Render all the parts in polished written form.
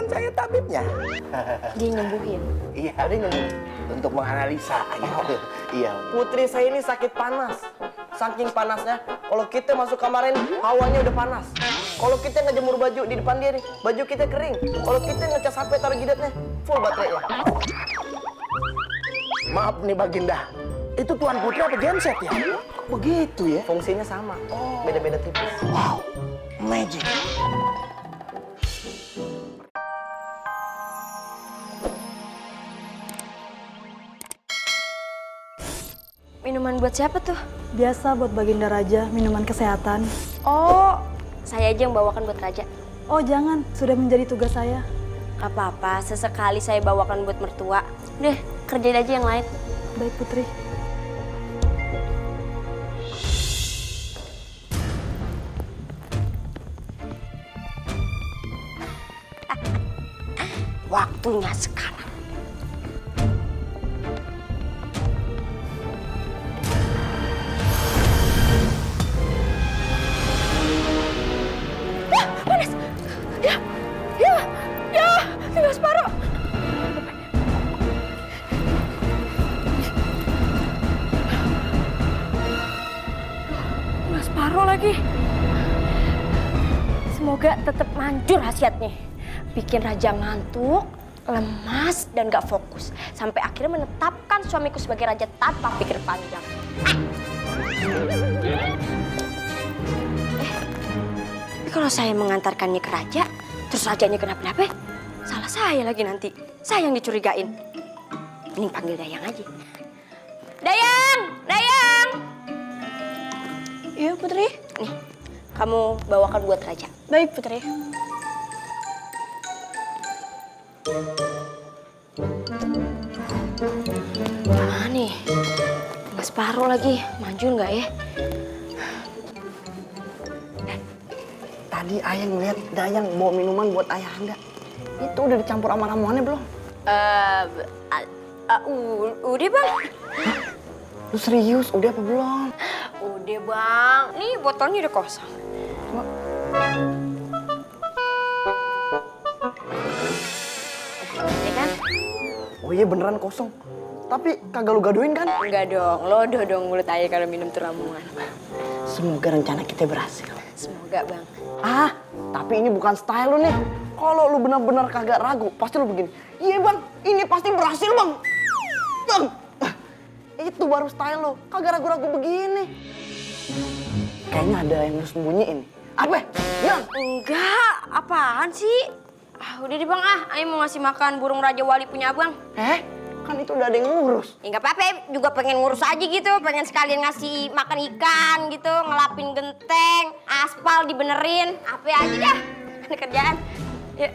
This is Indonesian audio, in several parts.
saya tabibnya. Dia nyembuhin. Iya, dia nyembuhin. Untuk menganalisa. Iya. Putri saya ini sakit panas. Saking panasnya, kalau kita masuk kamar ini, hawanya udah panas. Kalau kita ngejemur baju di depan dia nih, baju kita kering. Kalau kita ngecas HP taruh jidatnya, full baterainya. Maaf nih Baginda. Itu Tuan Putri apa genset ya? Kok begitu ya? Fungsinya sama, beda-beda tipis. Wow, magic. Minuman buat siapa tuh? Biasa buat Baginda Raja, minuman kesehatan. Oh, saya aja yang bawakan buat Raja. Oh jangan, sudah menjadi tugas saya. Gak apa-apa, sesekali saya bawakan buat mertua. Deh, kerjain aja yang lain. Baik Putri. Waktunya sekarang. Panas! Ya, tinggal separuh. Tinggal separuh lagi. Semoga tetap manjur khasiatnya. Bikin Raja ngantuk, lemas, dan gak fokus. Sampai akhirnya menetapkan suamiku sebagai raja tanpa pikir panjang. Tapi kalau saya mengantarkannya ke raja, terus rajanya kenapa-napa, salah saya lagi nanti. Saya yang dicurigain. Mending panggil Dayang aja. Dayang! Dayang! Iya Putri. Nih, kamu bawakan buat raja. Baik Putri. Mana nih? Tinggal separuh lagi. Manjur nggak ya? Tadi ayah ngeliat Dayang bawa minuman buat ayah Anda. Itu udah dicampur sama ramuannya belum? Udah bang. Lu serius? Udah apa belum? Udah bang. Nih botolnya udah kosong. Ya kan? Oh iya beneran kosong. Tapi kagak lu gadoin kan? Enggak dong. Lodoh dong mulut ayah kalau minum tuh ramuan. Semoga rencana kita berhasil. Semoga bang. Ah, tapi ini bukan style lu nih. Kalau lu benar-benar kagak ragu, pasti lu begini. Iya bang, ini pasti berhasil bang. Bang, itu baru style lu. Kagak ragu-ragu begini. Kayaknya ada yang lu sembunyiin. Apa? Bilang. Enggak, apaan sih? Udah deh bang Ayah mau ngasih makan burung Raja Wali punya abang. Kan itu udah ada yang ngurus. Ya nggak apa-apa, juga pengen ngurus aja gitu. Pengen sekalian ngasih makan ikan gitu, ngelapin genteng, aspal dibenerin. Apa aja dah, ada kerjaan. Ya.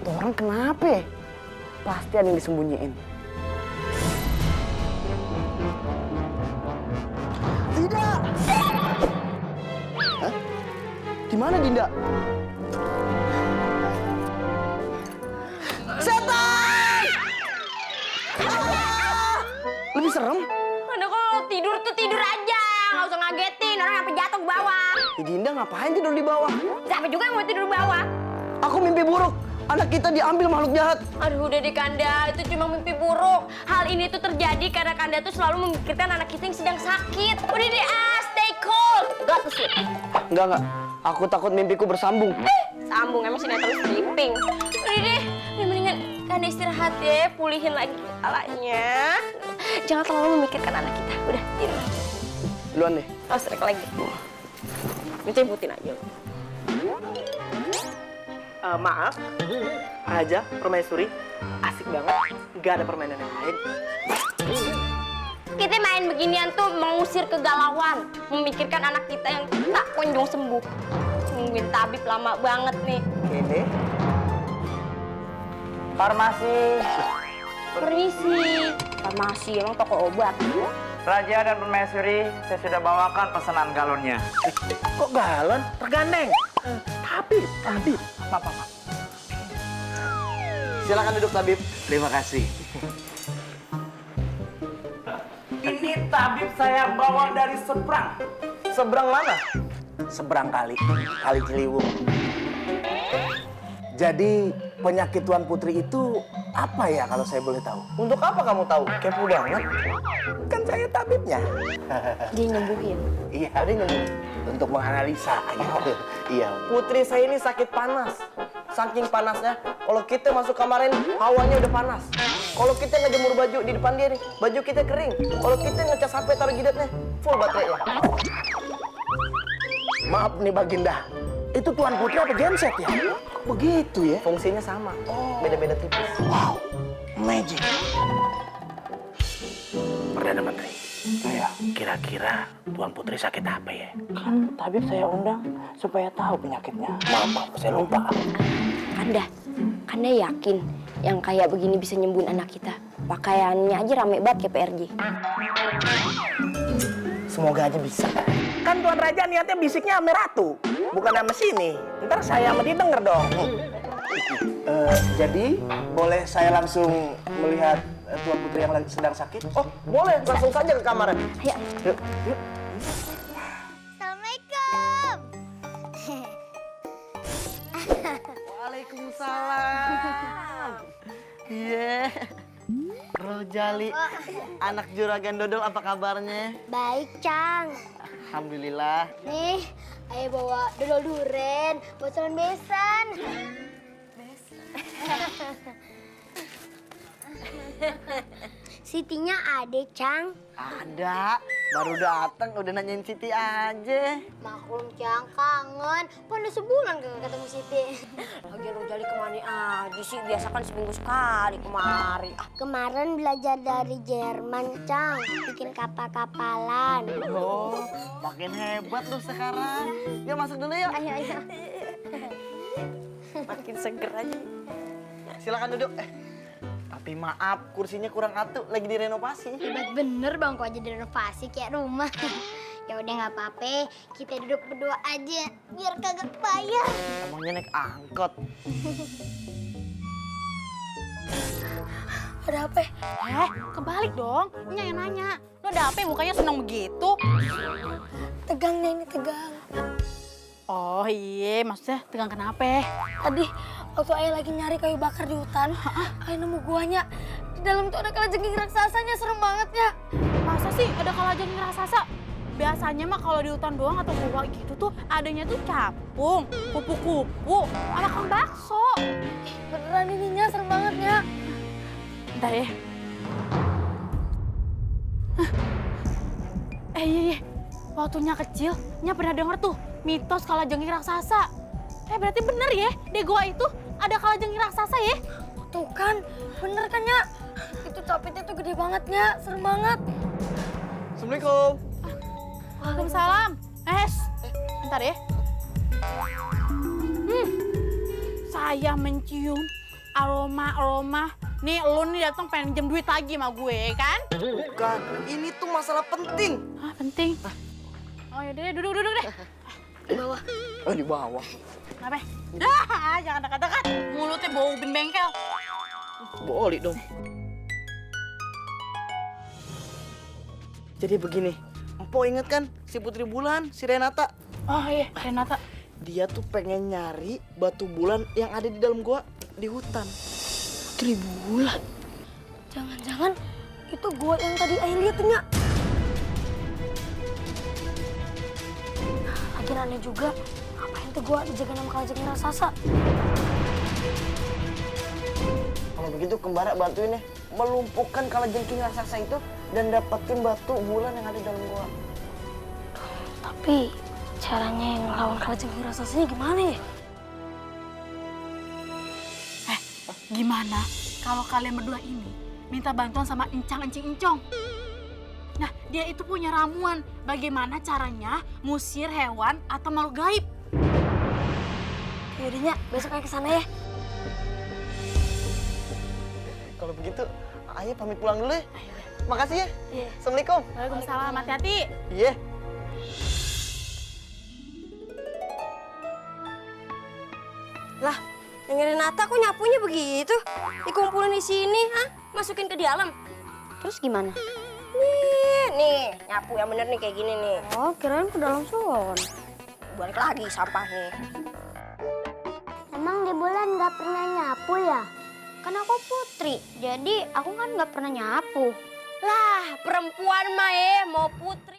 Tuh orang kenapa ya? Pasti ada yang disembunyiin. Tidak! Hah? Gimana Dinda? Setan! Lebih serem? Mana kalau tidur tuh tidur aja, nggak usah ngagetin. Orang sampai jatuh ke bawah. Dinda ngapain tidur di bawah? Siapa juga yang mau tidur di bawah? Aku mimpi buruk. Anak kita diambil makhluk jahat. Aduh udah deh Kanda, itu cuma mimpi buruk. Hal ini tuh terjadi karena Kanda tuh selalu memikirkan anak kita yang sedang sakit. Udah deh, stay cool. Go to sleep. Enggak. Aku takut mimpiku bersambung. Sambung, emang sinetron stripping. Udah deh, mendingan Kanda istirahat ya, pulihin lagi kepalanya. Jangan terlalu memikirkan anak kita. Udah, tidur. Duluan deh. Strik lagi. Minta aja. Maaf, aja permaisuri asik banget, nggak ada permainan yang lain. Kita main beginian tuh mengusir kegalauan, memikirkan anak kita yang tak kunjung sembuh. Nungguin tabib lama banget nih. Ini farmasi. Permisi. Farmasi emang toko obat. Raja dan permaisuri, saya sudah bawakan pesanan galonnya. Kok galon? Tergandeng. Tapi. Maaf. Silakan duduk tabib. Terima kasih. Ini tabib saya bawa dari seberang. Seberang mana? seberang kali Ciliwung. Jadi penyakit Tuan Putri itu apa ya kalau saya boleh tahu? Untuk apa kamu tahu? Kepo banget. Kan saya tabibnya. Dia nyembuhin. Iya, dia nyembuh. Untuk menganalisa. Gitu. Iya. Putri saya ini sakit panas. Saking panasnya, kalau kita masuk kamar ini, hawanya udah panas. Kalau kita ngejemur baju di depan dia nih, baju kita kering. Kalau kita ngecas HP taruh jidatnya, full baterainya. Maaf nih Baginda, itu Tuan Putri apa genset ya? Begitu ya? Fungsinya sama, beda-beda tipis. Wow, magic. Perdana Menteri, Iya. kira-kira Tuan Putri sakit apa ya? Kan tabib saya undang supaya tahu penyakitnya. Maaf, saya lupa. Kanda yakin yang kayak begini bisa nyembuhin anak kita. Pakaiannya aja rame banget kayak PRJ. Semoga aja bisa. Kan Tuan Raja niatnya bisiknya sama Ratu, bukan sama sini. Ntar saya sama dia denger dong. Jadi, boleh saya langsung melihat Tuan Putri yang sedang sakit? Oh, boleh. Langsung saja ke kamarnya. Ayo. Yuk, yuk. Assalamualaikum. Waalaikumsalam. Iya. Rojali, anak juragan dodol apa kabarnya? Baik, Cang. Alhamdulillah. Nih, ayo bawa dodol duren buat calon besan. Sitinya ada, Cang. Ada, baru datang udah nanyain Siti aja. Maklum, Cang, kangen. Pernah sebulan gak ketemu Siti. Lagian Rojali kemana aja sih? Biasa kan seminggu sekali kemari. Kemarin belajar dari Jerman, Cang. Bikin kapal-kapalan. Oh, makin hebat lu sekarang. Yuk masuk dulu yuk. Ayo, ayo. Makin seger aja. Silakan duduk. Tapi maaf, kursinya kurang atuh, lagi direnovasi. Hebat bener Bang, kok aja direnovasi kayak rumah. Ya udah nggak apa-apa, kita duduk berdua aja biar kagak payah. Emangnya naik angkot. Ada apa? Kebalik dong. Nya yang nanya. Lo ada apa mukanya seneng begitu? Tegangnya ini tegang. Oh iya, maksudnya tegang kenapa? Tadi waktu ayah lagi nyari kayu bakar di hutan, ayah nemu guanya. Di dalam tuh ada kalajengking raksasanya, serem banget ya. Masa sih ada kalajengking raksasa? Biasanya mah kalau di hutan doang atau gua gitu tuh adanya tuh capung, kupu-kupu, sama kang bakso. Beneran ininya serem banget ya. Bentar ya. Iya. Waktu Nya kecil, Nya pernah denger tuh mitos kalajengking raksasa. Berarti bener ya, di gua itu ada kalajengking raksasa ya? Tuh kan, bener kan Nya? Itu capitnya tuh gede banget Nya, serem banget. Assalamualaikum. Waalaikumsalam. Bentar ya. Saya mencium aroma. Nih, lu nih datang pengen pinjam duit lagi sama gue, kan? Bukan, ini tuh masalah penting. Ah, penting. Oh yaudah deh, duduk deh. Oh, di bawah. Kenapa? Dah, jangan dekat-dekat. Mulutnya bau ubin bengkel. Boleh dong. Jadi begini, Empo inget kan si Putri Bulan, si Renata? Oh iya, Renata. Dia tuh pengen nyari batu bulan yang ada di dalam gua di hutan. Putri Bulan. Jangan-jangan itu gua yang tadi ayah lihat tuh, Nya. Lagi aneh juga, ngapain tuh gua dijaga nama kalajengking raksasa? Kalau begitu kembara bantuin ya, melumpuhkan kalajengking raksasa itu dan dapetin batu bulan yang ada di dalam gua. Tapi caranya yang ngelawan kalajengking raksasanya gimana ya? Gimana kalau kalian berdua ini minta bantuan sama Encang-Encing-Encong? Nah, dia itu punya ramuan bagaimana caranya ngusir hewan atau makhluk gaib. Yaudah, besok aja kesana ya. Kalau begitu, ayah pamit pulang dulu ya. Makasih ya. Iya. Assalamualaikum. Waalaikumsalam, hati-hati. Iya. Lah, yang Renata kok nyapunya begitu? Dikumpulin di sini, masukin ke dalam. Terus gimana? Nih, nyapu yang bener nih kayak gini nih. Oh, kirain ke dalam son. balik lagi sampahnya. Emang di bulan nggak pernah nyapu ya? Kan aku putri, jadi aku kan nggak pernah nyapu. Lah, perempuan mah mau putri